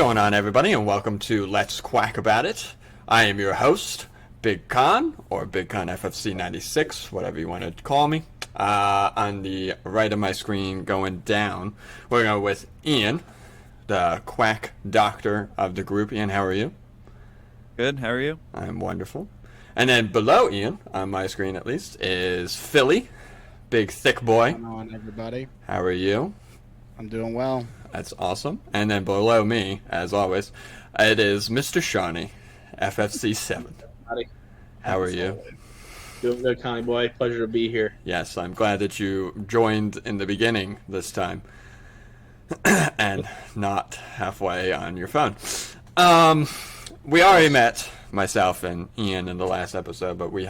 going on, everybody, and welcome to Let's Quack About It. I am your host, Big Con, or Big Con FFC 96, whatever you want to call me. On the right of my screen, going down, we're going with Ian, the Quack doctor of the group. Ian, how are you? Good, how are you? I'm wonderful. And then below Ian, on my screen at least, is Philly, big thick boy. What's going on, everybody? How are you? I'm doing well. That's awesome. And then below me, as always, it is Mr. Shawnee, FFC 7. Howdy. How are you? Doing good, Connie boy. Pleasure to be here. Yes, I'm glad that you joined in the beginning this time. And not halfway on your phone. We already met, myself and Ian, in the last episode, but we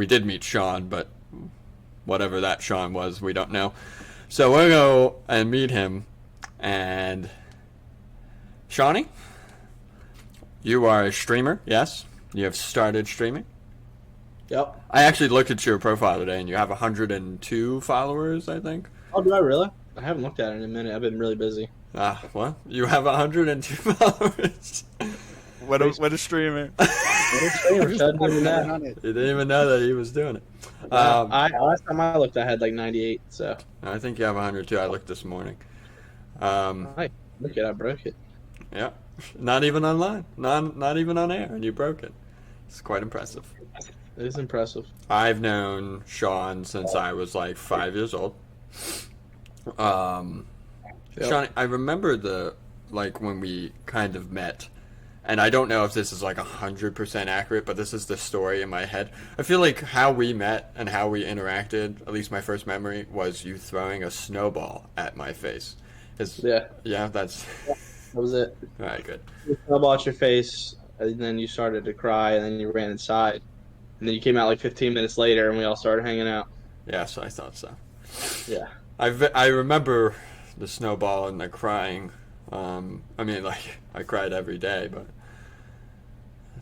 did meet Sean, but whatever that Sean was, we don't know. So we'll go and meet him. And Shawnee, you are a streamer, yes? You have started streaming? Yep. I actually looked at your profile today, and you have 102 followers, I think. Oh, do I really? I haven't looked at it in a minute. I've been really busy. Well, you have 102 followers. What a streamer. He didn't even know that he was doing it. Last time I looked, I had like 98. So I think you have 102. I looked this morning. Hi. Look it, I broke it. Yeah, not even online, not even on air, and you broke it. It's quite impressive. It is impressive. I've known Sean since I was like 5 years old. Yep. Sean, I remember when we kind of met, and I don't know if this is like 100% accurate, but this is the story in my head. I feel like how we met and how we interacted, at least my first memory, was you throwing a snowball at my face. Yeah, that's... that was it. All right, good. You fell out your face, and then you started to cry, and then you ran inside. And then you came out like 15 minutes later, and we all started hanging out. Yes, I thought so. Yeah. I remember the snowball and the crying. I cried every day, but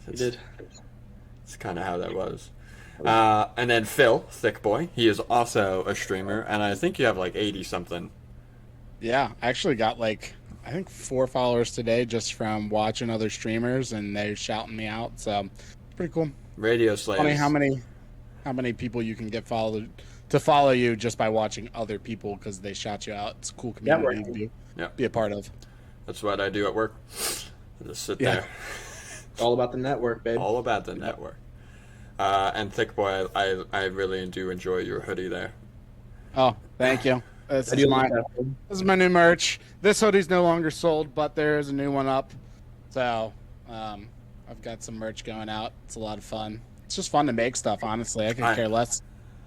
You did. it's kind of how that was. And then Phil, thick boy, he is also a streamer, and I think you have like 80 something. Yeah, I actually got I think 4 followers today just from watching other streamers, and they're shouting me out. So it's pretty cool. Radio Slaves. Funny how many people you can get to follow you just by watching other people because they shout you out. It's a cool community to be a part of. That's what I do at work. I just sit there. It's all about the network, babe. All about the network. And thick boy, I really do enjoy your hoodie there. Oh, thank you. This is my new merch. This hoodie's no longer sold, but there is a new one up. So I've got some merch going out. It's a lot of fun. It's just fun to make stuff, honestly. I could care less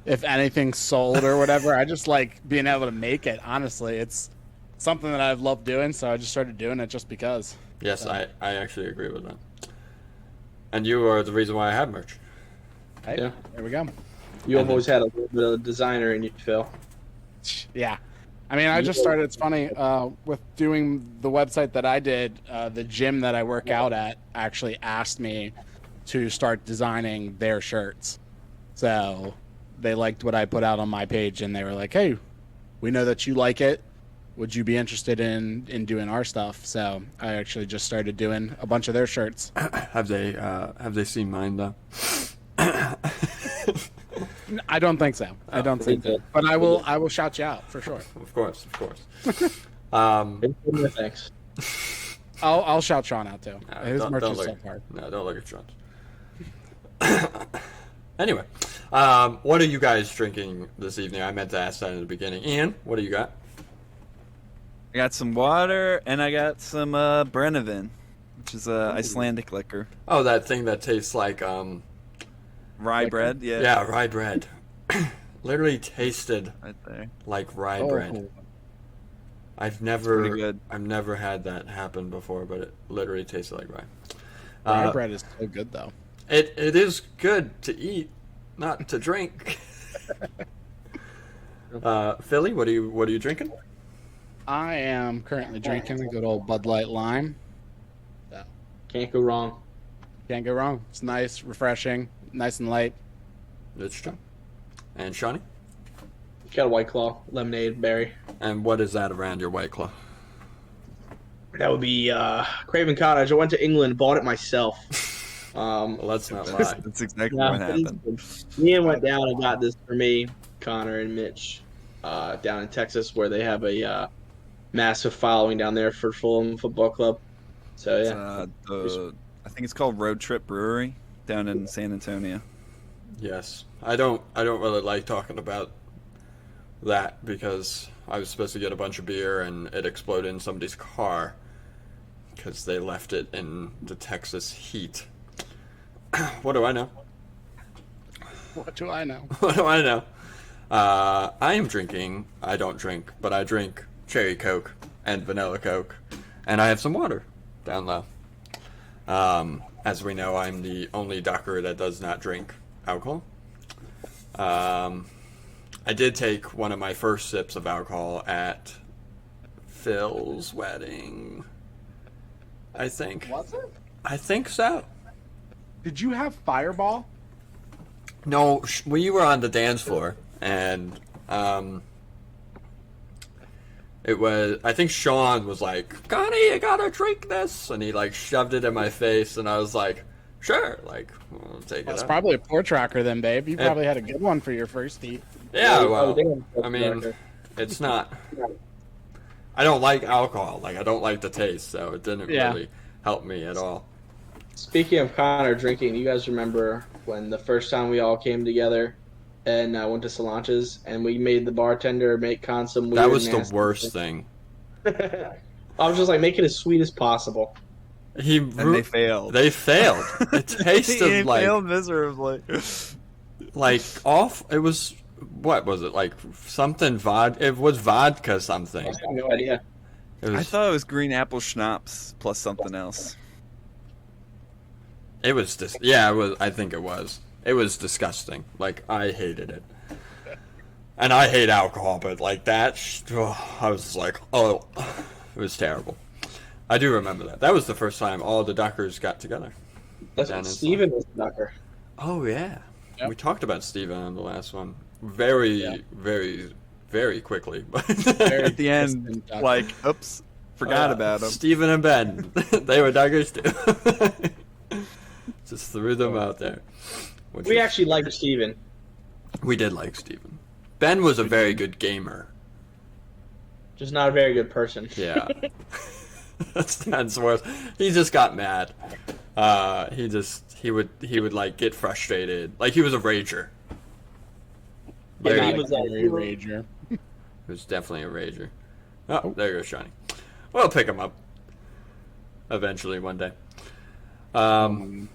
if anything's sold or whatever. I just like being able to make it, honestly. It's something that I've loved doing, so I just started doing it just because. Yes, so. I actually agree with that. And you are the reason why I have merch. Hey, yeah. There we go. You have always had a little bit of a designer in you, Phil. Yeah. I mean, I just started, it's funny, with doing the website that I did, the gym that I work out at actually asked me to start designing their shirts. So they liked what I put out on my page, and they were like, hey, we know that you like it. Would you be interested in doing our stuff? So I actually just started doing a bunch of their shirts. Have they seen mine, though? I don't think so. I don't think so. But I will shout you out for sure. Of course. Thanks. I'll shout Sean out too. His merch is so hard. No, don't look at Sean's. Anyway, what are you guys drinking this evening? I meant to ask that in the beginning. Ian, what do you got? I got some water, and I got some Brennivin, which is Icelandic liquor. Oh, that thing that tastes like rye bread, yeah. Yeah, rye bread. Literally tasted right there. Like rye bread. I've never had that happen before, but it literally tasted like rye. Rye bread is so good, though. It is good to eat, not to drink. Philly, what are you drinking? I am currently drinking a good old Bud Light Lime. Can't go wrong. Can't go wrong. It's nice, refreshing, nice and light. That's true. And Shawnee? Got a White Claw, lemonade, berry. And what is that around your White Claw? That would be Craven Cottage. I went to England, bought it myself. Well, let's not lie. That's exactly Yeah, what happened. Me and went down and got this for me, Connor and Mitch, down in Texas, where they have a massive following down there for Fulham Football Club. So It's, yeah, I think it's called Road Trip Brewery down in San Antonio. Yes, I don't really like talking about that because I was supposed to get a bunch of beer and it exploded in somebody's car because they left it in the Texas heat. What do I know? What do I know? What do I know? I am drinking. I don't drink, but I drink cherry Coke and vanilla Coke, and I have some water down low. As we know, I'm the only Docker that does not drink alcohol. I did take one of my first sips of alcohol at Phil's wedding. I think. Was it? I think so. Did you have Fireball? No, we were on the dance floor, and it was. I think Sean was like, "Connie, you gotta drink this," and he like shoved it in my face, and I was like, "Sure, like, we'll take That's it." probably a poor tracker then, babe. You probably had a good one for your first heat. Yeah, well, damn. I mean, it's not. I don't like alcohol. Like, I don't like the taste, so it didn't really help me at all. Speaking of Connor drinking, you guys remember when the first time we all came together and went to Solange's and we made the bartender make Con some weird That was the nasty worst thing. I was just like, make it as sweet as possible. And they failed. They failed. It tasted They like failed miserably. off. It was, what was it, like something vodka? It was vodka something. I have no idea. It was. I thought it was green apple schnapps plus something else. It was just. Yeah, it was. I think it was. It was disgusting. Like, I hated it. And I hate alcohol, but like that, I was like, oh, it was terrible. I do remember that. That was the first time all the Duckers got together. That's Down what in Steven was the Ducker. Oh yeah, Yep. we talked about Steven on the last one. Very, very quickly. But At the end, distant Ducker. like, oops, forgot about them. Steven and Ben, they were Duckers too. Just threw them out there. We actually liked Steven. We did like Steven. Ben was a very good gamer. Just not a very good person. Yeah. That's worse. He just got mad. He would like get frustrated. Like, he was a rager. Yeah, Not he a was Gary Rager. He was definitely a rager. Oh, there goes Johnny. We'll pick him up eventually one day. Oh,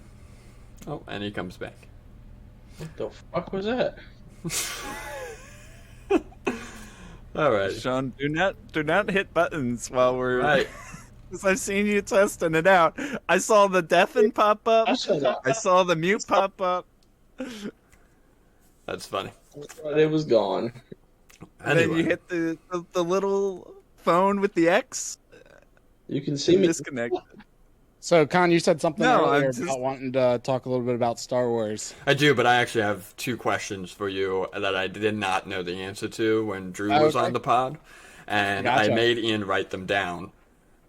and he comes back. What the fuck was that? All right. Sean, do not hit buttons while we're. Right. Because I've seen you testing it out. I saw the deafen pop up. I saw the mute pop up. That's funny. It was gone. And then you Anyway. hit the little phone with the X. You can see me. Disconnected. So, Con, you said something No, earlier I'm just- about wanting to talk a little bit about Star Wars. I do, but I actually have two questions for you that I did not know the answer to when Drew was Okay. on the pod, and Gotcha. I made Ian write them down.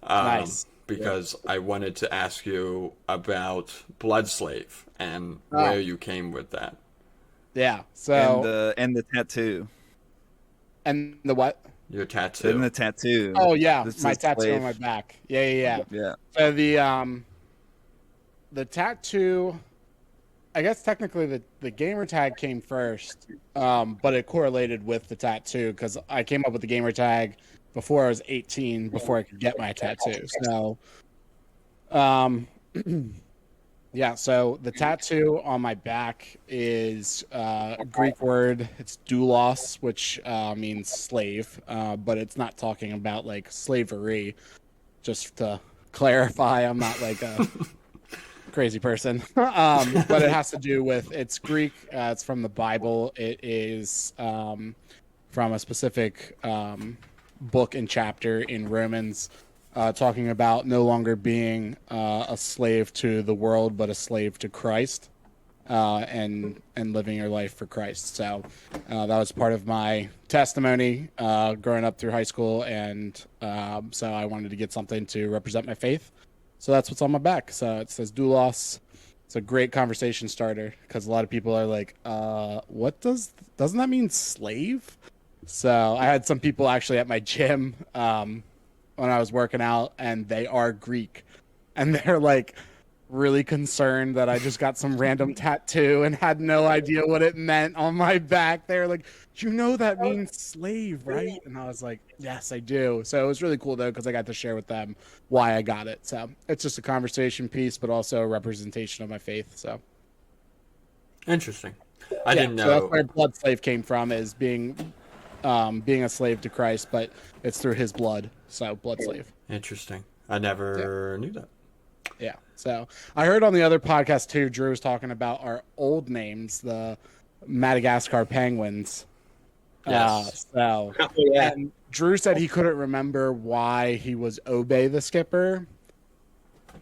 Nice. Because I wanted to ask you about Bloodslave and where you came with that. Yeah. So, And the tattoo. and the what? Your tattoo. And the tattoo. Oh yeah, This my is tattoo Slave. on my back. Yeah. Yeah. So the tattoo, I guess technically the gamer tag came first, but it correlated with the tattoo because I came up with the gamer tag before I was 18, before I could get my tattoo. So, yeah. So the tattoo on my back is a Greek word. It's doulos, which means slave, but it's not talking about like slavery. Just to clarify, I'm not like a crazy person, but it has to do with it's Greek. It's from the Bible. It is from a specific book and chapter in Romans, talking about no longer being a slave to the world, but a slave to Christ. and living your life for Christ. So that was part of my testimony growing up through high school, and so I wanted to get something to represent my faith. So that's what's on my back. So it says doulos. It's a great conversation starter because a lot of people are like, doesn't that mean slave? So I had some people actually at my gym when I was working out, and they are Greek, and they're like really concerned that I just got some random tattoo and had no idea what it meant on my back. They're like, that means slave, right? And I was like, yes, I do. So it was really cool though, because I got to share with them why I got it. So it's just a conversation piece, but also a representation of my faith. So Interesting. I didn't know. So that's where blood slave came from, is being a slave to Christ, but it's through his blood. So blood slave. Interesting. I never knew that. Yeah. So I heard on the other podcast too, Drew was talking about our old names, the Madagascar Penguins. Yes. And Drew said he couldn't remember why he was Obey the skipper.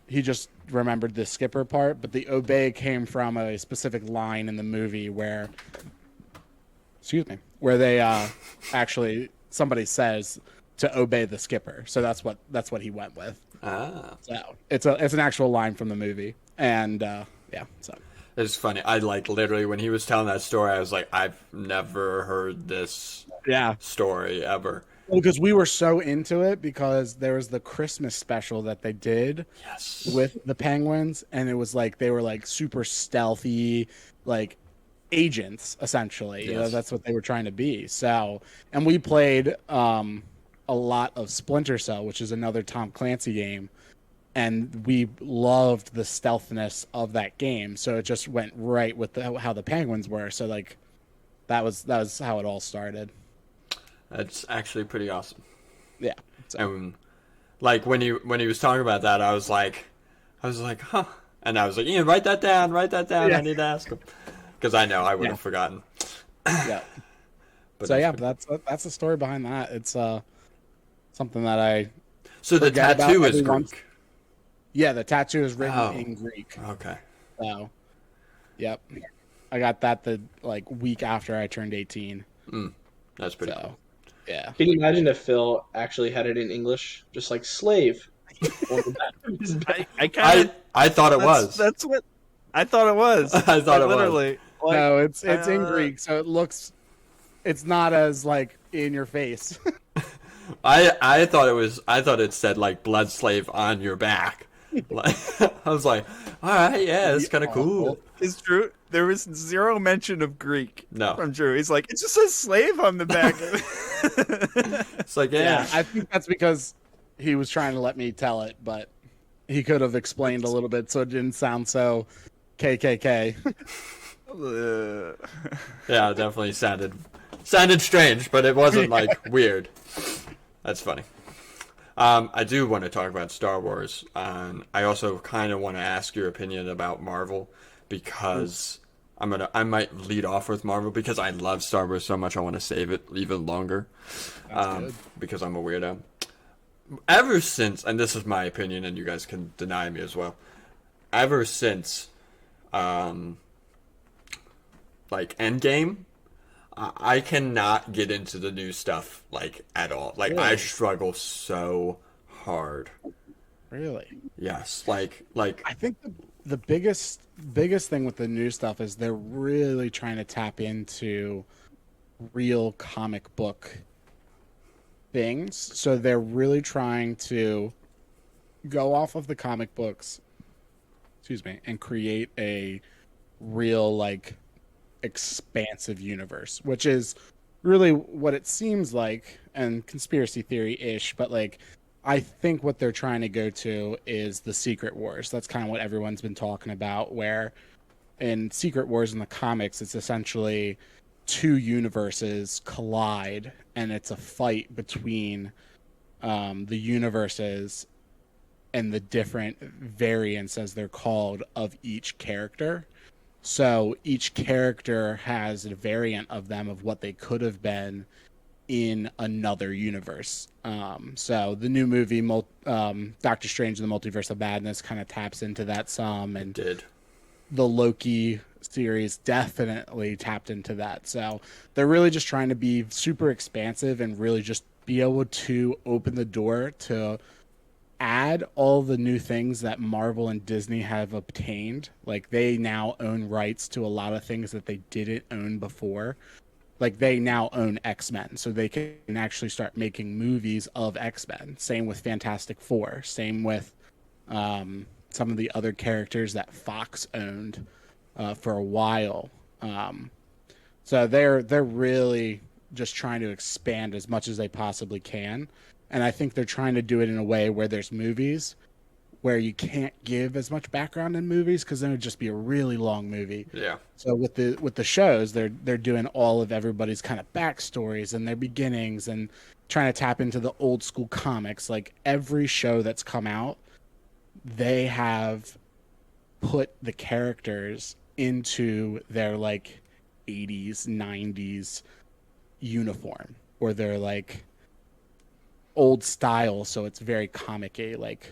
He just remembered the skipper part, but the Obey came from a specific line in the movie where they actually somebody says to obey the skipper. So that's what he went with. Ah. So it's an actual line from the movie, and so it's funny. I literally when he was telling that story, I was like, I've never heard this story ever. Well, because we were so into it, because there was the Christmas special that they did with the penguins, and it was like they were like super stealthy, like agents essentially. Yes. That's what they were trying to be. So, and we played a lot of Splinter Cell, which is another Tom Clancy game, and we loved the stealthiness of that game. So it just went right with how the penguins were. So like that was how it all started. That's actually pretty awesome. Yeah. So. And like when he was talking about that, I was like, huh. And I was like, Ian, write that down. Yeah. I need to ask him because I know I would have forgotten. Yeah. But so that's the story behind that. It's something that I. So the tattoo is Greek. Yeah, the tattoo is written in Greek. Okay. So, yep, I got that the week after I turned 18. That's pretty cool. Yeah. Can you imagine if Phil actually had it in English, just like slave? I thought it was. That's what I thought it was. I thought it literally. was. No, it's in Greek, so it's not as in your face. I thought it said like blood slave on your back. I was like, all right, yeah, it's kind of cool. It's true. There was zero mention of Greek from Drew. He's like, it just says slave on the back. It's like, yeah. I think that's because he was trying to let me tell it, but he could have explained a little bit so it didn't sound so KKK. Yeah, it definitely sounded strange, but it wasn't weird. That's funny. I do want to talk about Star Wars. I also kind of want to ask your opinion about Marvel because I might lead off with Marvel because I love Star Wars so much. I want to save it even longer because I'm a weirdo. Ever since, and this is my opinion, and you guys can deny me as well. Ever since, Endgame. I cannot get into the new stuff at all. Really? I struggle so hard. Really? Yes. I think the biggest thing with the new stuff is they're really trying to tap into real comic book things. So they're really trying to go off of the comic books, and create a real expansive universe, which is really what it seems like, and conspiracy theory-ish, but I think what they're trying to go to is the Secret Wars. That's kind of what everyone's been talking about, where in Secret Wars in the comics, it's essentially two universes collide, and it's a fight between the universes and the different variants, as they're called, of each character. So each character has a variant of them of what they could have been in another universe. So the new movie, Doctor Strange and the Multiverse of Madness, kind of taps into that some. And did. the Loki series definitely tapped into that. So they're really just trying to be super expansive and really just be able to open the door to add all the new things that Marvel and Disney have obtained. Like they now own rights to a lot of things that they didn't own before. Like they now own X-Men, so they can actually start making movies of X-Men. Same with Fantastic Four. Same with some of the other characters that Fox owned for a while. So they're really just trying to expand as much as they possibly can, and I think they're trying to do it in a way where there's movies where you can't give as much background in movies because then it'd just be a really long movie. Yeah. So with the shows, they're doing all of everybody's kind of backstories and their beginnings and trying to tap into the old school comics. Like every show that's come out, they have put the characters into their like 80s, 90s uniform or their like old style, so it's very comic-y, like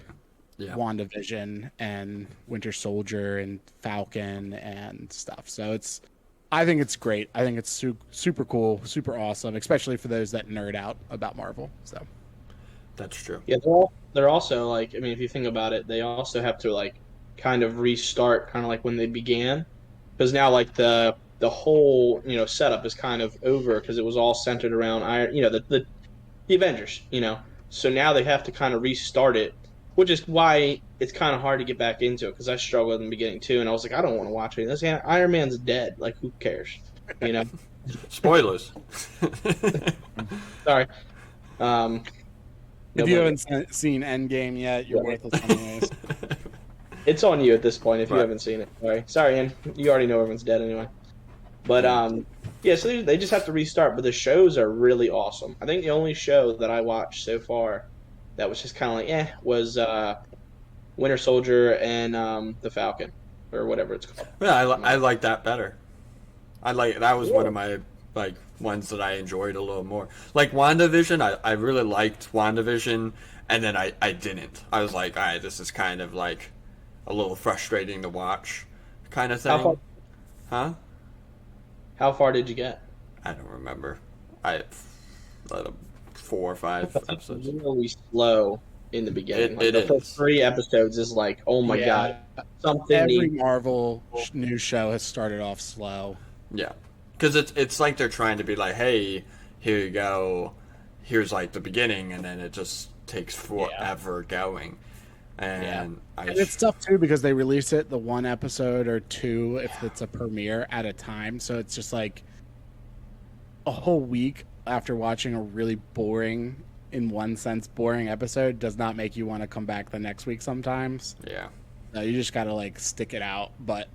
WandaVision and Winter Soldier and Falcon and stuff. So I think it's great. I think it's super cool, super awesome, especially for those that nerd out about Marvel. So that's true. Yeah, they're also like, I mean, if you think about it, they also have to like kind of restart, kind of like when they began, because now like the whole setup is kind of over because it was all centered around the Avengers, So now they have to kind of restart it, which is why it's kind of hard to get back into it because I struggled in the beginning too, and I was like, I don't want to watch any of this. Iron Man's dead. Like, who cares? Spoilers. Sorry. If you haven't seen Endgame yet, you're worthless anyways. It's on you at this point if you haven't seen it. Sorry, and you already know everyone's dead anyway. But so they just have to restart. But the shows are really awesome. I think the only show that I watched so far that was just kind of like was Winter Soldier and the Falcon or whatever it's called. Yeah, I like that better. That was one of my like ones that I enjoyed a little more. Like WandaVision, I really liked WandaVision, and then I didn't. I was like, all right, this is kind of like a little frustrating to watch, kind of thing. How far did you get? I don't remember. I 4 or 5 episodes. It's really slow in the beginning. The first 3 episodes is like, oh my god, something. Every Marvel new show has started off slow. Yeah, because it's like they're trying to be like, hey, here you go, here's like the beginning, and then it just takes forever going. And it's tough too because they release it the 1 episode or 2 if it's a premiere at a time, so it's just like a whole week after watching a really boring, in one sense, boring episode does not make you want to come back the next week sometimes. Yeah. So you just gotta like stick it out. But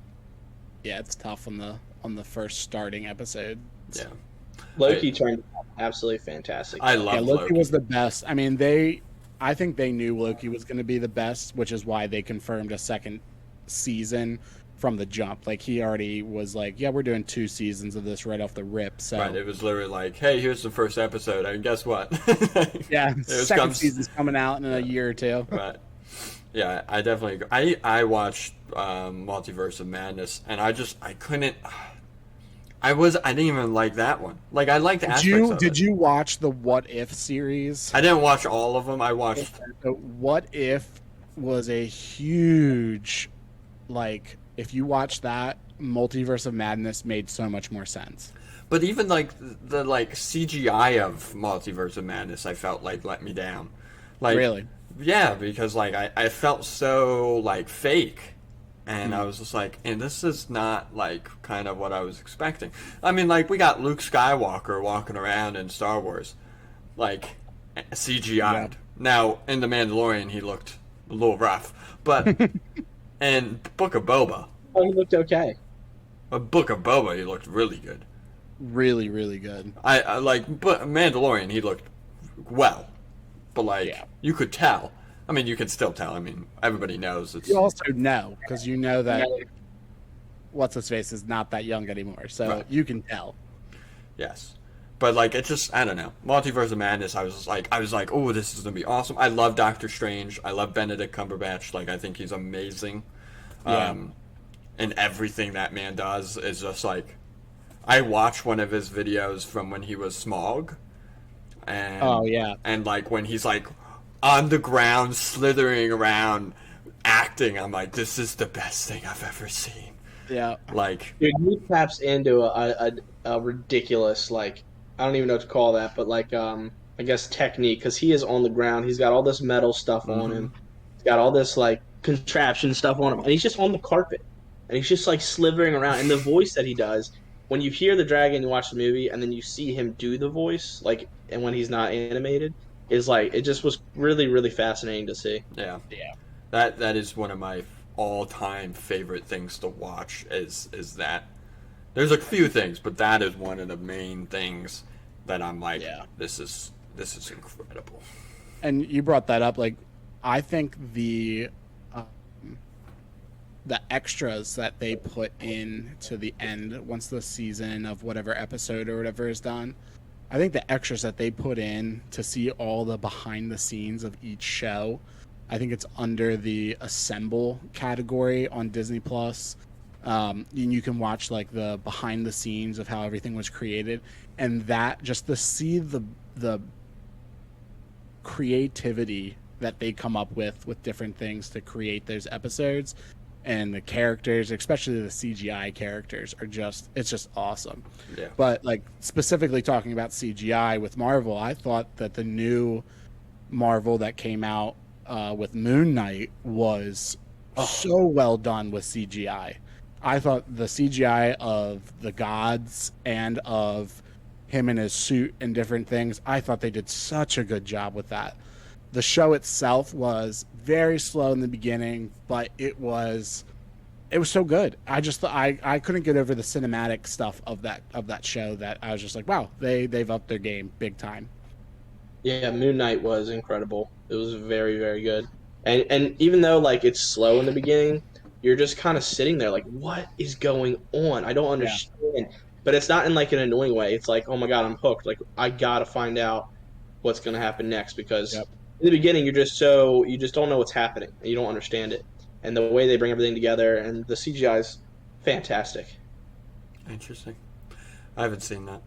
yeah, it's tough on the first starting episode. Yeah. Loki turned out absolutely fantastic. I love Loki was the best. I mean, I think they knew Loki was going to be the best, which is why they confirmed a second season from the jump. Like he already was like, yeah, we're doing 2 seasons of this right off the rip. So right, it was literally like, hey, here's the first episode, and guess what? Yeah, second season's coming out in a year or 2. Right. Yeah, I definitely. I watched Multiverse of Madness, and I couldn't. I didn't even like that one. Like I liked aspects of it. Did you watch the What If series? I didn't watch all of them. I watched. What If was a huge, like, if you watch that, Multiverse of Madness made so much more sense. But even like the CGI of Multiverse of Madness, I felt like let me down. Like really? Yeah, because like I felt so like fake. And I was just like, and this is not, like, kind of what I was expecting. I mean, like, we got Luke Skywalker walking around in Star Wars, like, CGI'd. Yeah. Now, in The Mandalorian, he looked a little rough. But, in Book of Boba. Oh, he looked okay. But Book of Boba, he looked really good. Really, really good. I like, but Mandalorian, he looked well. But, like, you could tell. I mean, you can still tell. I mean, everybody knows. You also know, because you know that what's-his-face is not that young anymore, so you can tell. Yes. But, like, it just, I don't know. Multiverse of Madness, I was like, oh, this is going to be awesome. I love Doctor Strange. I love Benedict Cumberbatch. Like, I think he's amazing. Yeah. and everything that man does is just like, I watched one of his videos from when he was Smog, and Oh yeah, and like when he's like on the ground slithering around acting, I'm like, this is the best thing I've ever seen. yeah. Like, Dude, he taps into a ridiculous, like, I don't even know what to call that, but like I guess technique, because he is on the ground. He's got all this metal stuff on mm-hmm. him. He's got all this like contraption stuff on him, and he's just on the carpet, and he's just like slithering around. And the voice that he does, when you hear the dragon, you watch the movie, and then you see him do the voice, like, and when he's not animated, is like it just was really really fascinating to see. Yeah, Yeah. that is one of my all-time favorite things to watch. Is that there's a few things, but that is one of the main things that I'm like, Yeah. this is incredible. And you brought that up. Like, I think um, the extras that they put in to the end once the season of whatever episode or whatever is done. I think the extras that they put in to see all the behind the scenes of each show, I think it's under the Assemble category on Disney Plus. And you can watch like the behind the scenes of how everything was created, and that just to see the creativity that they come up with different things to create those episodes, and the characters, especially the CGI characters, are just it's just awesome. Yeah. But like specifically talking about CGI with Marvel, I thought that the new Marvel that came out with Moon Knight was so well done with CGI. I thought the CGI of the gods and of him in his suit and different things, I thought they did such a good job with that. The show itself was very slow in the beginning, but it was so good. I couldn't get over the cinematic stuff of that show, that I was just like, wow, they've upped their game big time. Yeah, Moon Knight was incredible. It was very, very good. And even though like it's slow in the beginning, you're just kind of sitting there like, what is going on? I don't Yeah. understand. But it's not in like an annoying way. It's like, oh my god, I'm hooked. Like I gotta find out what's gonna happen next, because Yep. in the beginning you just don't know what's happening and you don't understand it. And the way they bring everything together and the CGI is fantastic. Interesting. I haven't seen that.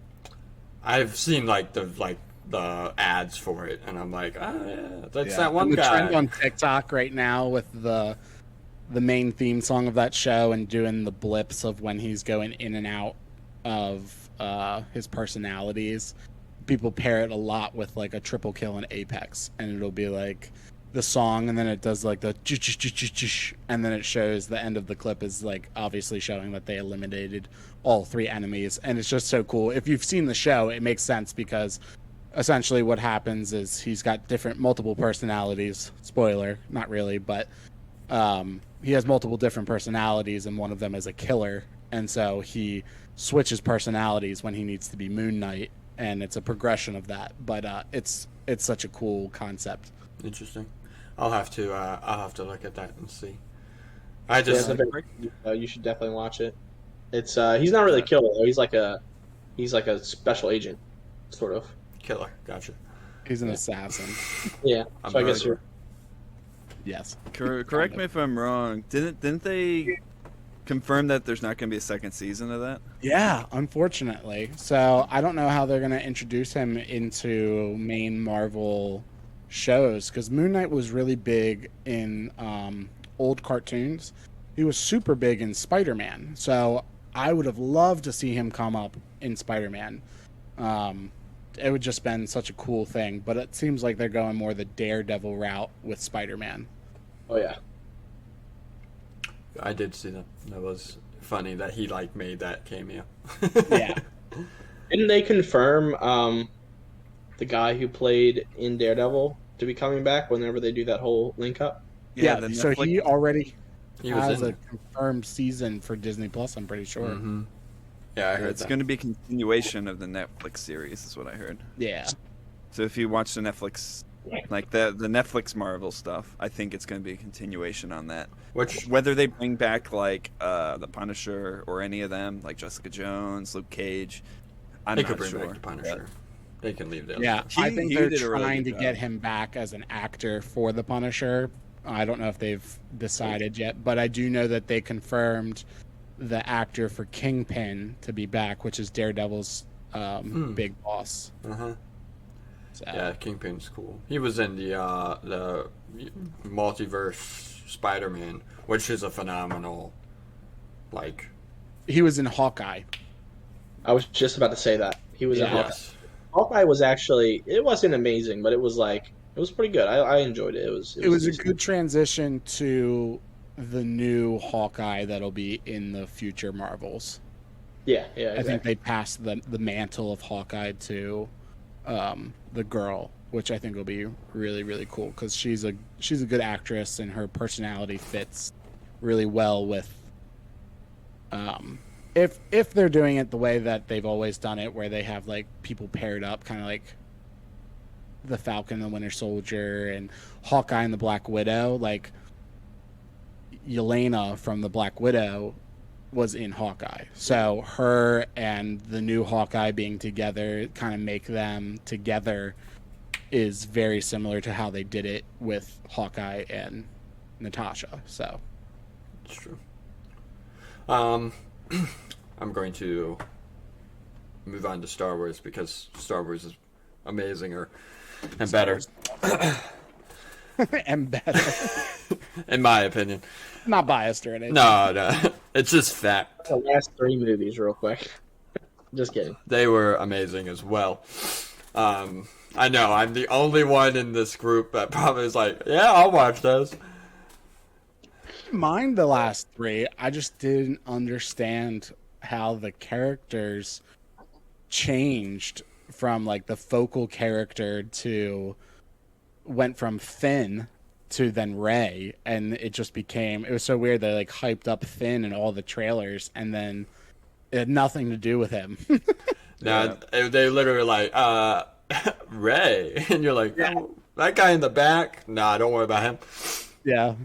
I've seen like the ads for it, and I'm like, oh yeah, that's that one And the guy. trend on TikTok right now with the main theme song of that show and doing the blips of when he's going in and out of his personalities. People pair it a lot with like a triple kill in Apex, and it'll be like the song, and then it does like the and then it shows the end of the clip is like obviously showing that they eliminated all 3 enemies, and it's just so cool. If you've seen the show, it makes sense, because essentially what happens is he's got multiple personalities. Spoiler, not really, but he has multiple different personalities, and one of them is a killer, and so he switches personalities when he needs to be Moon Knight, and it's a progression of that. But it's such a cool concept. Interesting. I'll have to look at that and see. I just You should definitely watch it. It's he's not really a killer though. He's like a special agent, sort of. killer. Gotcha. He's an assassin. Yeah. I'm So I very guess you're. Yes. Correct me if I'm wrong. Didn't they confirm that there's not going to be a second season of that? Yeah, unfortunately. So I don't know how they're going to introduce him into main Marvel shows, because Moon Knight was really big in old cartoons. He was super big in Spider-Man. So I would have loved to see him come up in Spider-Man. It would just been such a cool thing, but it seems like they're going more the Daredevil route with Spider-Man. Oh yeah. I did see that. That was funny that he like made that cameo. Yeah. Didn't they confirm the guy who played in Daredevil to be coming back whenever they do that whole link up? Yeah, the so Netflix- he already He was has in a there. confirmed season for Disney Plus, I'm pretty sure. Mm-hmm. Yeah, I heard It's that. going to be a continuation of the Netflix series, is what I heard. Yeah. So if you watch the Netflix, like the Netflix Marvel stuff, I think it's going to be a continuation on that. Which Whether they bring back like the Punisher or any of them, like Jessica Jones, Luke Cage, I'm they not could bring sure. back the Punisher. They can leave that. Yeah, He- I think he they're did a really trying to good get job. him back as an actor for the Punisher, I don't know if they've decided yet, but I do know that they confirmed the actor for Kingpin to be back, which is Daredevil's big boss. Uh-huh. So. Yeah, Kingpin's cool. He was in the multiverse Spider-Man, which is a phenomenal, like... He was in Hawkeye. I was just about to say that. He was in Hawkeye. Yes. Hawkeye was actually, it wasn't amazing, but it was pretty good. I enjoyed it. It was a good transition to the new Hawkeye that'll be in the future Marvels. Yeah, exactly. I think they passed the mantle of Hawkeye to the girl, which I think will be really, really cool because she's a good actress and her personality fits really well with if they're doing it the way that they've always done it, where they have like people paired up, kind of like the Falcon and the Winter Soldier and Hawkeye and the Black Widow. Like Yelena from the Black Widow was in Hawkeye, so her and the new Hawkeye being together, kind of make them together, is very similar to how they did it with Hawkeye and Natasha. So it's true. I'm going to move on to Star Wars because Star Wars is amazinger and better. And better. In my opinion. Not biased or anything. No. It's just fact. The last 3 movies, real quick. Just kidding. They were amazing as well. I know, I'm the only one in this group that probably is like, yeah, I'll watch those. Mind the last 3. I just didn't understand how the characters changed from like the focal character to went from Finn to then Rey, and it was so weird. They like hyped up Finn in all the trailers, and then it had nothing to do with him. No, they literally like Rey, and you're like, oh, that guy in the back. Nah, don't worry about him. Yeah.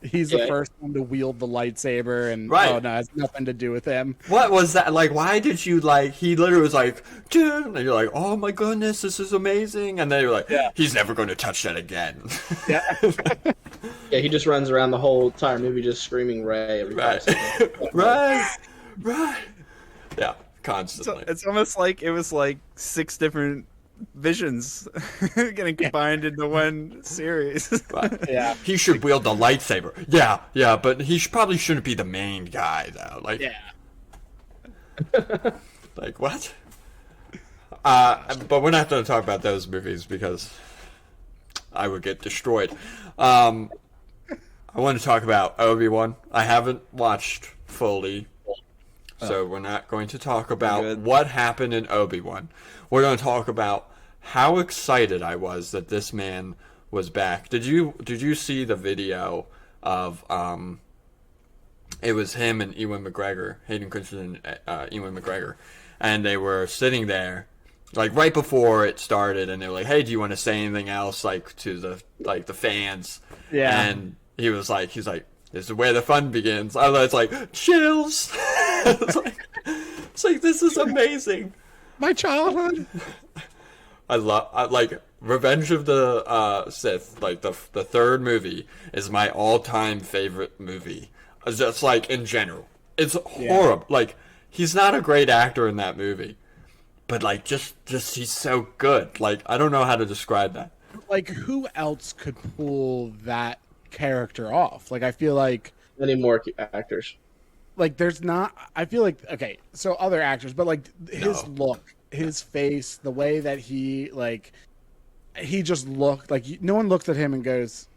He's the first one to wield the lightsaber, and right. Oh no, it has nothing to do with him. What was that? Like, why did you like? He literally was like, dude, and you're like, oh my goodness, this is amazing, and then you're like, he's never going to touch that again. Yeah. Yeah, he just runs around the whole entire movie just screaming Ray every time. Right. Yeah, constantly. It's almost like it was like 6 different visions getting combined into one series. Right. Yeah. He should wield the lightsaber. Yeah, but he probably shouldn't be the main guy though. Like, like what? But we're not going to talk about those movies because I would get destroyed. I want to talk about Obi-Wan. I haven't watched fully, so we're not going to talk about what happened in Obi-Wan. We're going to talk about how excited I was that this man was back. Did you see the video of it was him and Ewan McGregor, Hayden Christensen and Ewan McGregor, and they were sitting there like right before it started, and they were like, "Hey, do you want to say anything else like to the fans?" Yeah. And he's like, "This is where the fun begins." I was like, chills. It's like this is amazing. My childhood. I like Revenge of the Sith. Like the third movie is my all-time favorite movie. Just like in general, it's horrible. Like he's not a great actor in that movie, but like just he's so good. Like I don't know how to describe that. Like who else could pull that character off? Like I feel like Many more actors. like there's not. I feel like okay, so other actors, but like his look, his face, the way that he just looked like no one looks at him and goes,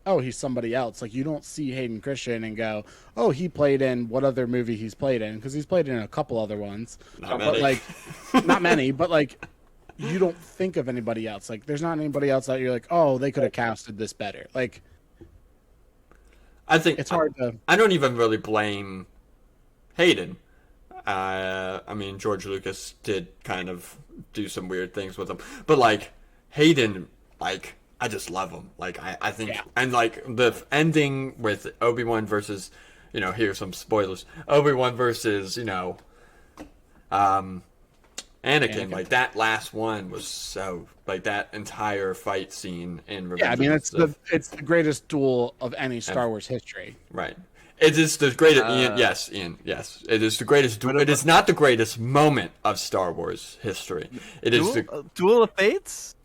"Oh, he's somebody else." Like you don't see Hayden Christensen and go, "Oh, he played in what other movie he's played in?" Because he's played in a couple other ones, but like not many. But like you don't think of anybody else. Like there's not anybody else that you're like, "Oh, they could have casted this better." Like I think it's hard to. I don't even really blame Hayden. I mean, George Lucas did kind of do some weird things with him, but like Hayden, like I just love him. Like I think, and like the ending with Obi-Wan versus, here's some spoilers. Obi-Wan versus Anakin Anakin, like that last one was so like that entire fight scene in Revenge Yeah, I mean of the Sith. it's the greatest duel of any Star Wars history. Right. It is the greatest. Ian. Yes, it is the greatest. It is not the greatest moment of Star Wars history. It is the Duel of Fates.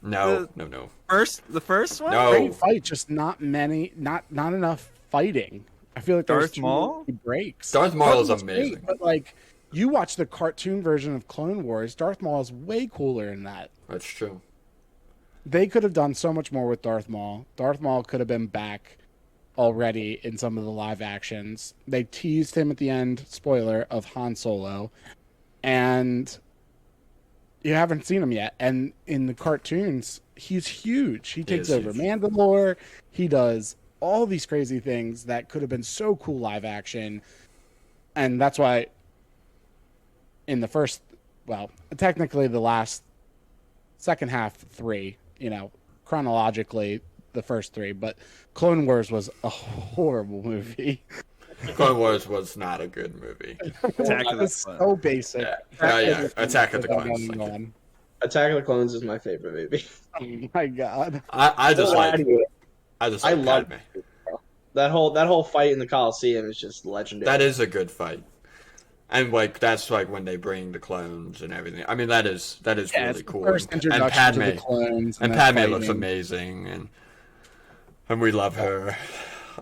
no. The first one. No. Great fight, just not enough fighting. I feel like there's Darth Maul too many breaks. Darth Maul is was amazing. great, but like you watch the cartoon version of Clone Wars, Darth Maul is way cooler than that. That's true. They could have done so much more with Darth Maul. Darth Maul could have been back already in some of the live actions. They teased him at the end, spoiler, of Han Solo, and you haven't seen him yet. And in the cartoons, he's huge. He takes over Mandalore. He does all these crazy things that could have been so cool live action. And that's why in the first, well, technically the second half 3, chronologically the first 3, but Clone Wars was a horrible movie. Clone Wars was not a good movie. Attack of the It's so basic. Yeah. Attack of the Clones. Attack of the Clones is my favorite movie. Oh my god! I just like love Padme. that whole fight in the Coliseum is just legendary. That is a good fight, and like that's like when they bring the clones and everything. I mean that is really cool. First introduction and Padme, to the clones, and Padme looks amazing, and we love her.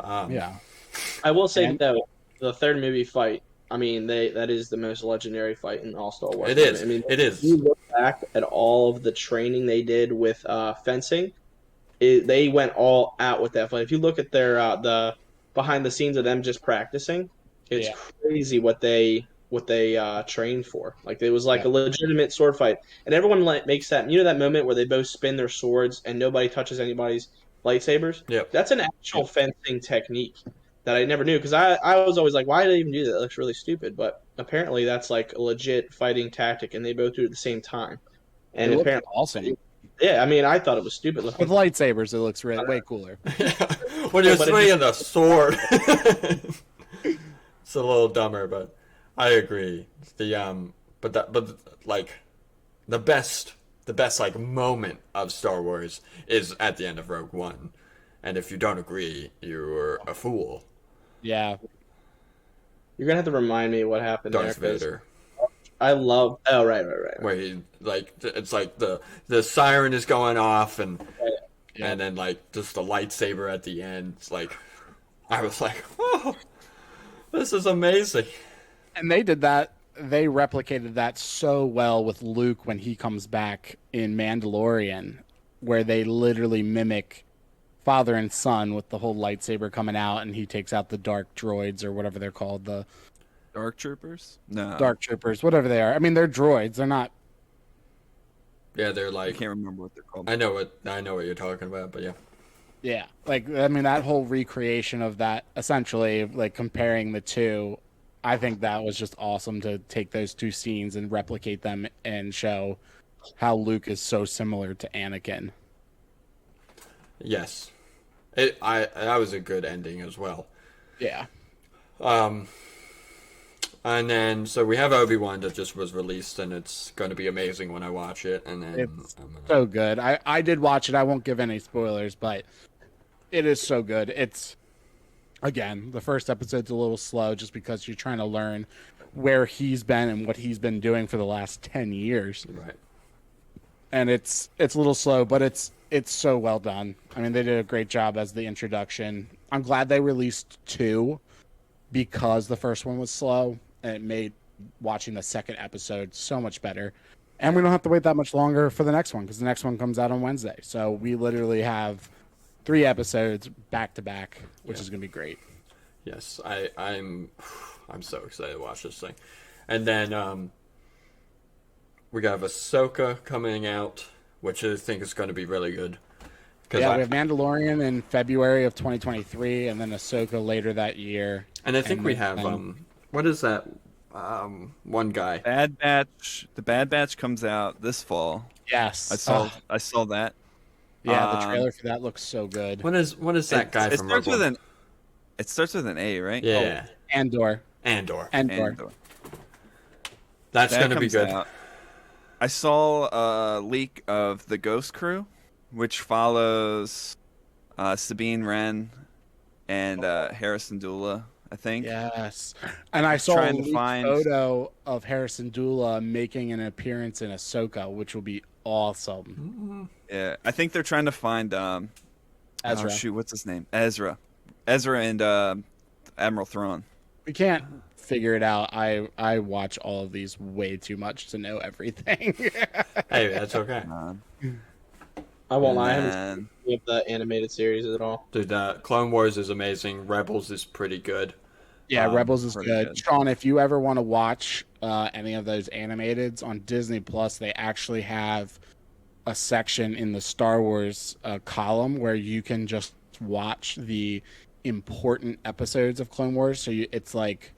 Yeah. I will say though, the third movie fight. I mean, that is the most legendary fight in all Star Wars. It is. I mean, it is. You look back at all of the training they did with fencing. They went all out with that fight. If you look at their the behind the scenes of them just practicing, it's crazy what they trained for. Like it was like a legitimate sword fight, and everyone makes that that moment where they both spin their swords and nobody touches anybody's lightsabers. Yep. That's an actual fencing technique that I never knew, because I was always like, why did they even do that? That looks really stupid. But apparently that's like a legit fighting tactic, and they both do it at the same time. And it apparently, awesome. Yeah, I mean, I thought it was stupid looking. With lightsabers, it looks way cooler. When you're swinging the sword, it's a little dumber, but I agree. But like the best like moment of Star Wars is at the end of Rogue One, and if you don't agree, you're a fool. Yeah. You're gonna have to remind me what happened Darth there. Vader. I love. Oh, right. Where he it's like the siren is going off and then like just the lightsaber at the end. It's like I was like, oh, this is amazing. And they did that. They replicated that so well with Luke when he comes back in Mandalorian, where they literally mimic father and son with the whole lightsaber coming out, and he takes out the dark droids or whatever they're called, the Dark Troopers? No. Dark Troopers, whatever they are. I mean, they're droids. They're not. Yeah, they're like. I can't remember what they're called. I know what you're talking about, but yeah. Yeah, like I mean, that whole recreation of that, essentially, like comparing the two, I think that was just awesome to take those two scenes and replicate them and show how Luke is so similar to Anakin. Yes, that was a good ending as well. Yeah. And then so we have Obi-Wan that just was released, and it's going to be amazing when I watch it. And then It's so good. I did watch it. I won't give any spoilers, but it is so good. It's, again, the first episode's a little slow just because you're trying to learn where he's been and what he's been doing for the last 10 years. Right. And it's a little slow, but it's so well done. I mean, they did a great job as the introduction. I'm glad they released 2 because the first one was slow, and it made watching the second episode so much better. And we don't have to wait that much longer for the next one, because the next one comes out on Wednesday. So we literally have 3 episodes back to back, which is going to be great. Yes, I'm so excited to watch this thing. And then we got Ahsoka coming out, which I think is going to be really good. Yeah, we have Mandalorian in February of 2023, and then Ahsoka later that year. And I think we have what is that one guy? Bad Batch. The Bad Batch comes out this fall. Yes, I saw that. Yeah, the trailer for that looks so good. What is that guy from? It starts with an A, right? Yeah, Andor. Andor. That's going to be good. I saw a leak of the Ghost Crew, which follows Sabine Wren and Harrison Dula, I think. Yes. And I saw a Trying to leaked find. photo of Harrison Dula making an appearance in Ahsoka, which will be awesome. Yeah, I think they're trying to find. Ezra. Oh shoot, what's his name? Ezra and Admiral Thrawn. We can't figure it out. I watch all of these way too much to know everything. Hey, that's okay. I won't lie, I And haven't then- seen any of the animated series at all. Dude, Clone Wars is amazing. Rebels is pretty good. Yeah, Rebels is pretty good. good. Sean, if you ever want to watch any of those animateds on Disney Plus, they actually have a section in the Star Wars column where you can just watch the important episodes of Clone Wars. So it's like,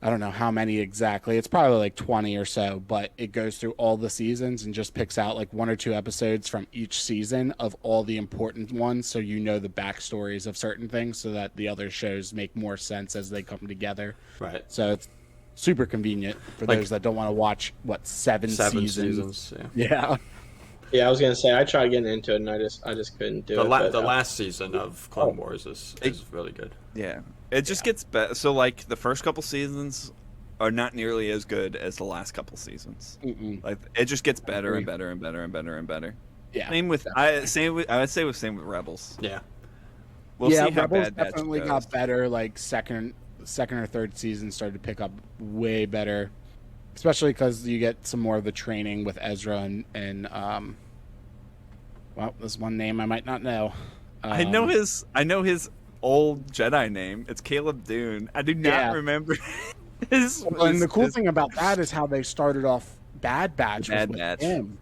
I don't know how many exactly. It's probably like 20 or so, but it goes through all the seasons and just picks out like 1 or 2 episodes from each season of all the important ones. So you know the backstories of certain things so that the other shows make more sense as they come together. Right. So it's super convenient for Like- those that don't want to watch, seven 7 seasons. seasons. Yeah. Yeah, I was gonna say I tried getting into it and I just couldn't do The, it. the but, last season of Clone Wars is really good. Yeah, it just gets better. So like the first couple seasons are not nearly as good as the last couple seasons. Mm-mm. Like it just gets better agree. and better and better and better and better. Yeah. I would say same with Rebels. Yeah. We'll yeah, see how Rebels bad that definitely goes. got better. Like second or third season started to pick up way better, especially because you get some more of the training with Ezra and well, there's one name I might not know. I know his old Jedi name. It's Caleb Dune. I do not Yeah. remember his. And the cool his- thing about that is how they started off Bad Batch Bad was with Batch. him.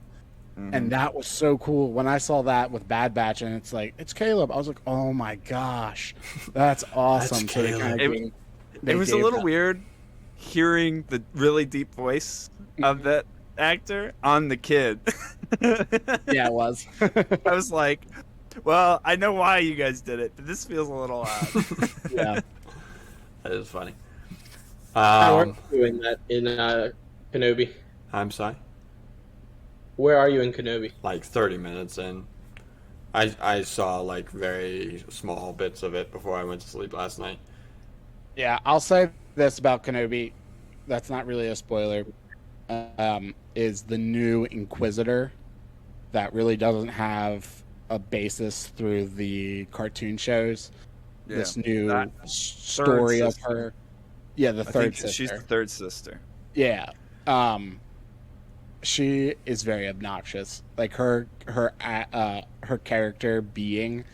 Mhm. And that was so cool. When I saw that with Bad Batch and it's like, it's Caleb, I was like, oh my gosh, that's awesome. That's So they Caleb. kinda It was a gave little that. weird hearing the really deep voice of that actor on the kid. Yeah, it was. I was like, well, I know why you guys did it, but this feels a little odd. Yeah. That is funny. How are you doing that in Kenobi? I'm sorry. Where are you in Kenobi? Like 30 minutes in. I saw like very small bits of it before I went to sleep last night. Yeah, I'll say this about Kenobi. That's not really a spoiler. Is the new Inquisitor that really doesn't have a basis through the cartoon shows. Yeah. This new That story third of sister. her. Yeah, the I third think sister. she's the third sister. Yeah. She is very obnoxious. Like her character being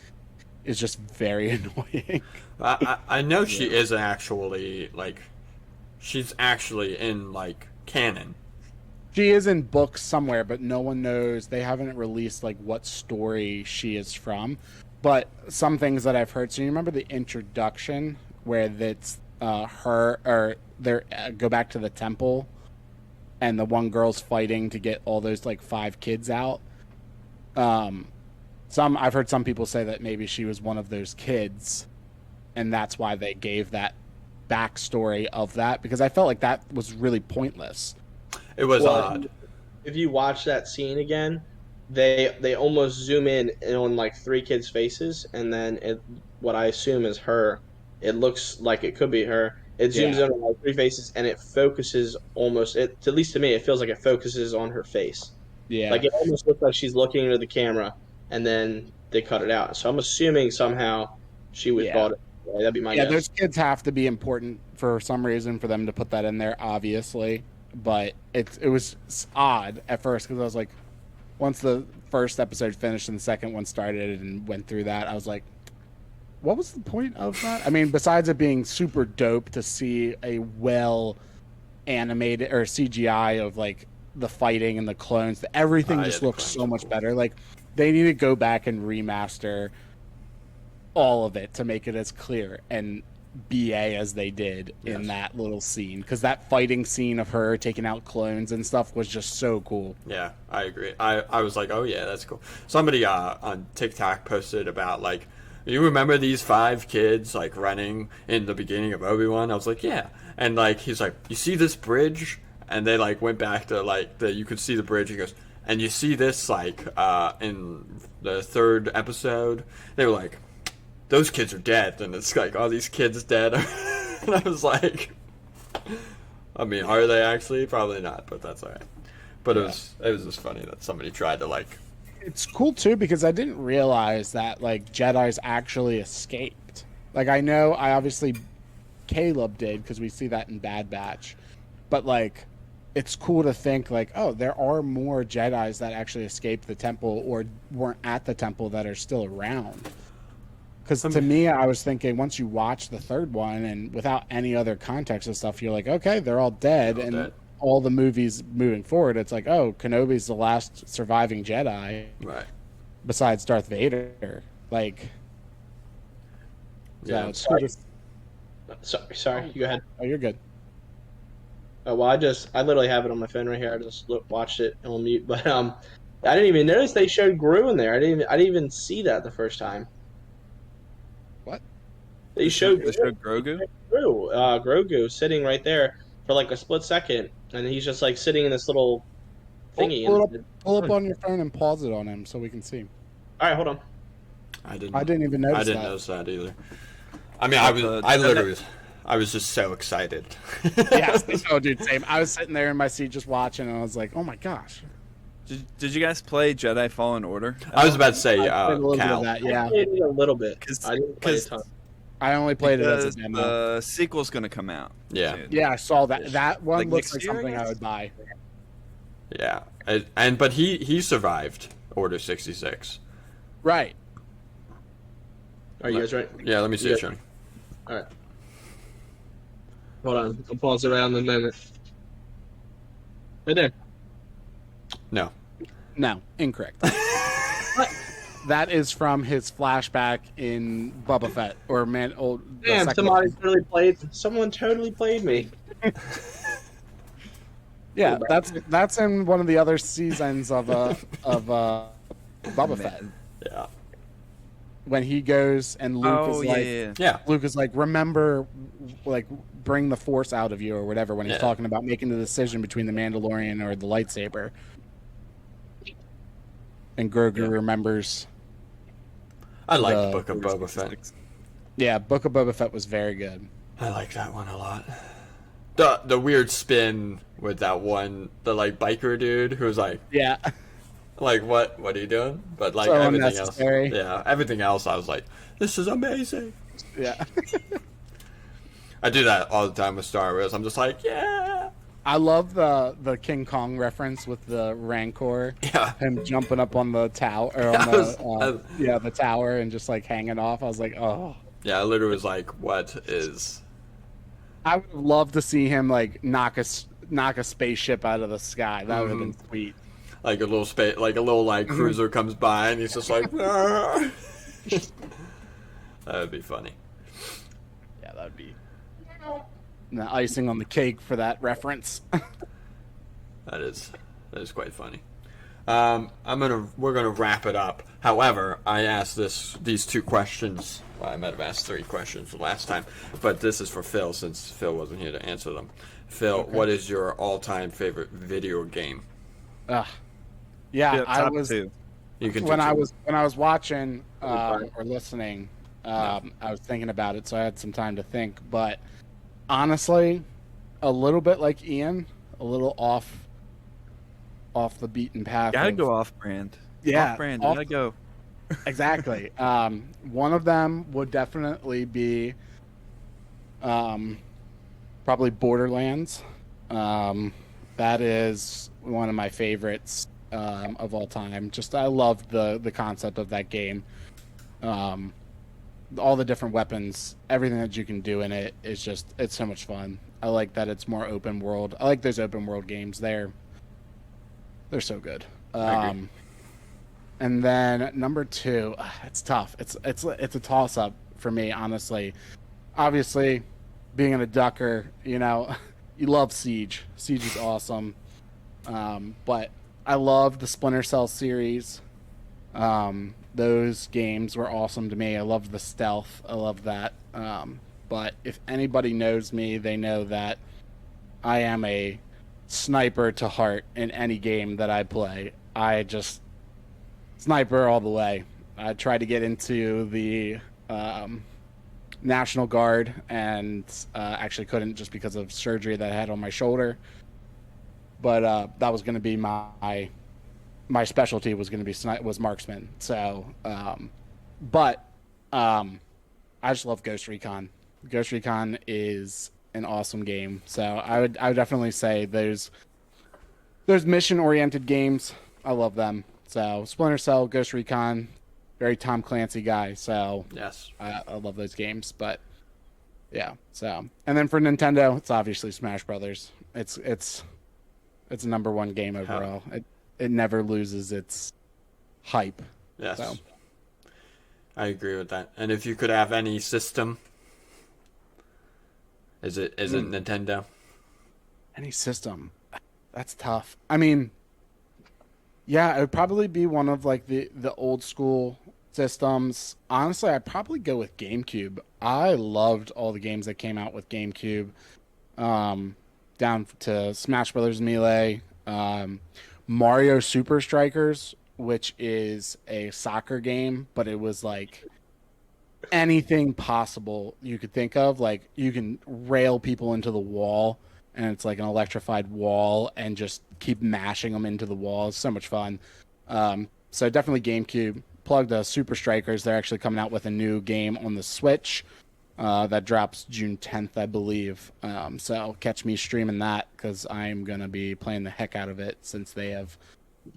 is just very annoying. I know she isn't actually like, she's actually in like canon. She is in books somewhere, but no one knows. They haven't released like what story she is from. But some things that I've heard. So you remember the introduction where that's her or they go back to the temple, and the one girl's fighting to get all those like 5 kids out. I've heard some people say that maybe she was one of those kids, and that's why they gave that backstory of that, because I felt like that was really pointless. It was Well, odd. If you watch that scene again, they almost zoom in on like 3 kids' faces, and then what I assume is her. It looks like it could be her. It zooms Yeah. in on like 3 faces, and it focuses almost. At least to me, it feels like it focuses on her face. Yeah. Like it almost looks like she's looking into the camera, and then they cut it out. So I'm assuming somehow she was Yeah. brought it. That'd be my Yeah, guess. those kids have to be important for some reason for them to put that in there, obviously. But it was odd at first because I was like, once the first episode finished and the second one started and went through that, I was like, what was the point of that? I mean, besides it being super dope to see a well animated or CGI of like the fighting and the clones, everything Yeah, just the looks clones so are much cool. better. Like they need to go back and remaster all of it to make it as clear and BA as they did in Yes. that little scene, because that fighting scene of her taking out clones and stuff was just so cool. Yeah, I agree. I was like, oh yeah, that's cool. Somebody on TikTok posted about like, you remember these 5 kids like running in the beginning of Obi-Wan? I was like, yeah. And like he's like, you see this bridge? and they like went back to like you could see the bridge. He goes, and you see this like in the third episode, they were like, those kids are dead, and it's like all these kids dead. And I was like, I mean, are they actually? Probably not, but that's alright. But it was just funny that somebody tried to like. It's cool too because I didn't realize that like Jedi's actually escaped. Like I obviously Caleb did because we see that in Bad Batch, but like it's cool to think like, oh, there are more Jedis that actually escaped the temple or weren't at the temple that are still around. Because to me, I was thinking once you watch the third one and without any other context and stuff, you're like, okay, they're all dead. And all the movies moving forward, it's like, oh, Kenobi's the last surviving Jedi. Right. Besides Darth Vader. Like, yeah. Sorry, you go ahead. Oh, you're good. Oh, well, I literally have it on my phone right here. I just watched it on mute, but I didn't even notice they showed Gru in there. I didn't even see that the first time. What? They showed Grogu? Grogu sitting right there for like a split second, and he's just like sitting in this little thingy. Pull up on your phone and pause it on him so we can see. All right, hold on. I didn't even notice that. I didn't notice that either. I mean, I was just so excited. Yeah, oh, dude, same. I was sitting there in my seat just watching, and I was like, oh my gosh. Did you guys play Jedi Fallen Order? I was about to say, I played a little bit of that, yeah. I played it a little bit. I didn't play a ton. I only played it as a demo. The sequel's gonna come out. Yeah. soon. Yeah, I saw that. That one Like looks next like year, I something I guess? would buy. Yeah, but he survived Order 66. Right. Are you guys ready? Yeah, let me see it, Shoney. All right. Hold on. I'll pause it around in a minute. Right there. No. No, incorrect. That is from his flashback in Boba Fett or the Damn, second someone totally played me. Yeah, that's in one of the other seasons of Boba Fett. Yeah. When he goes and Luke is like, Yeah. Luke is like, remember, like, bring the Force out of you or whatever. When he's talking about making the decision between the Mandalorian or the lightsaber, and Grogu remembers. I like Book of Boba Fett. Yeah, Book of Boba Fett was very good. I like that one a lot. The weird spin with that one, the like biker dude who was like, Yeah. like what are you doing? But like So everything unnecessary. else, yeah, everything else, I was like, this is amazing. Yeah. I do that all the time with Star Wars. I'm just like, yeah. I love the King Kong reference with the Rancor. Yeah. Him jumping up on the tower or on the tower and just like hanging off. I was like, oh. Yeah, I literally was like, what is? I would have loved to see him like knock a spaceship out of the sky. That would have been sweet. Like a little space, like a little like cruiser comes by and he's just like, "Arr!" That would be funny. Yeah, that would be the icing on the cake for that reference. That is quite funny. We're gonna wrap it up. However, I asked these two questions. Well, I might have asked three questions the last time, but this is for Phil since Phil wasn't here to answer them. Phil, what is your all-time favorite video game? Yeah, I was. Two. You can When I was watching or listening, I was thinking about it, so I had some time to think. But honestly, a little bit like Ian, a little off the beaten path. Gotta go off brand. Yeah, Off brand. Gotta go. Exactly. One of them would definitely be probably Borderlands. That is one of my favorites of all time. Just I love the concept of that game. All the different weapons, everything that you can do in it is just it's so much fun. I like that it's more open world. I like those open world games. They're so good. And then number two, it's tough. It's a toss up for me, honestly. Obviously, being a ducker, you know, you love Siege. Siege is awesome. But I love the Splinter Cell series. Those games were awesome to me. I love the stealth. I love that. But if anybody knows me, they know that I am a sniper to heart in any game that I play. I just sniper all the way. I tried to get into the National Guard and actually couldn't just because of surgery that I had on my shoulder. But that was going to be my specialty was going to be was marksman. So, but I just love Ghost Recon. Ghost Recon is an awesome game. So I would definitely say there's mission oriented games. I love them. So Splinter Cell, Ghost Recon, very Tom Clancy guy. So Yes. I love those games. But yeah. So and then for Nintendo, it's obviously Smash Brothers. It's a number one game overall. It never loses its hype. Yes. So. I agree with that. And if you could have any system, is it Nintendo? Any system. That's tough. I mean, yeah, it would probably be one of like the old school systems. Honestly, I'd probably go with GameCube. I loved all the games that came out with GameCube. Down to Smash Brothers Melee, Mario Super Strikers, which is a soccer game, but it was like anything possible you could think of. Like you can rail people into the wall, and it's like an electrified wall, and just keep mashing them into the wall. It's so much fun. So definitely GameCube. Plug the Super Strikers. They're actually coming out with a new game on the Switch. That drops June 10th, I believe. So catch me streaming that because I'm going to be playing the heck out of it since they have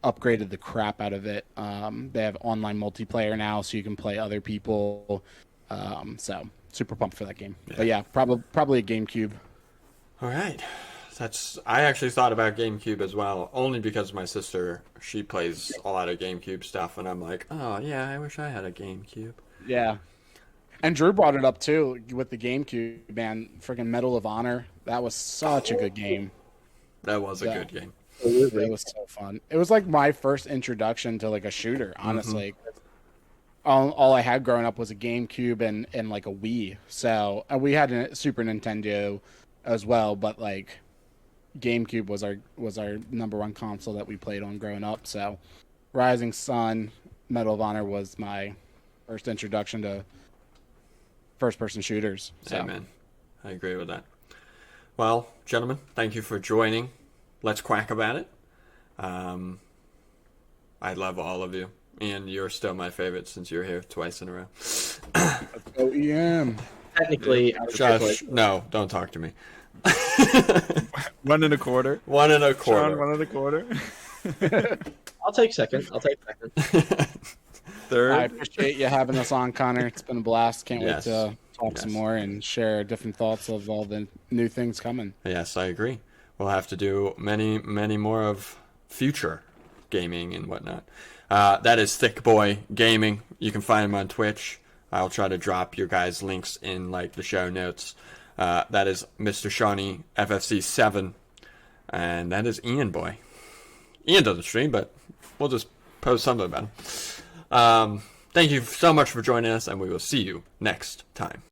upgraded the crap out of it. They have online multiplayer now so you can play other people. So super pumped for that game. Yeah. But yeah, probably a GameCube. All right. I actually thought about GameCube as well, only because my sister, she plays a lot of GameCube stuff, and I'm like, oh, yeah, I wish I had a GameCube. Yeah. And Drew brought it up too with the GameCube, man. Freaking Medal of Honor. That was such a good game. That was a good game. It was so fun. It was like my first introduction to like a shooter, honestly. All I had growing up was a GameCube and like a Wii. So we had a Super Nintendo as well, but like GameCube was our number one console that we played on growing up. So Rising Sun, Medal of Honor was my first introduction to first-person shooters. So. Amen. I agree with that. Well, gentlemen, thank you for joining. Let's quack about it. I love all of you. And you're still my favorite since you're here twice in a row. Let's go EM. Technically, Josh, no, don't talk to me. 1 1/4. 1 1/4. Sean, 1 1/4. I'll take second. Third. I appreciate you having us on, Connor. It's been a blast. Can't wait Yes. to talk some more and share different thoughts of all the new things coming. Yes, I agree. We'll have to do many, many more of future gaming and whatnot. That is Thick Boy Gaming. You can find him on Twitch. I'll try to drop your guys' links in like the show notes. That is Mr. Shawnee FFC7, and that is Ian Boy. Ian doesn't stream, but we'll just post something about him. Thank you so much for joining us, and we will see you next time.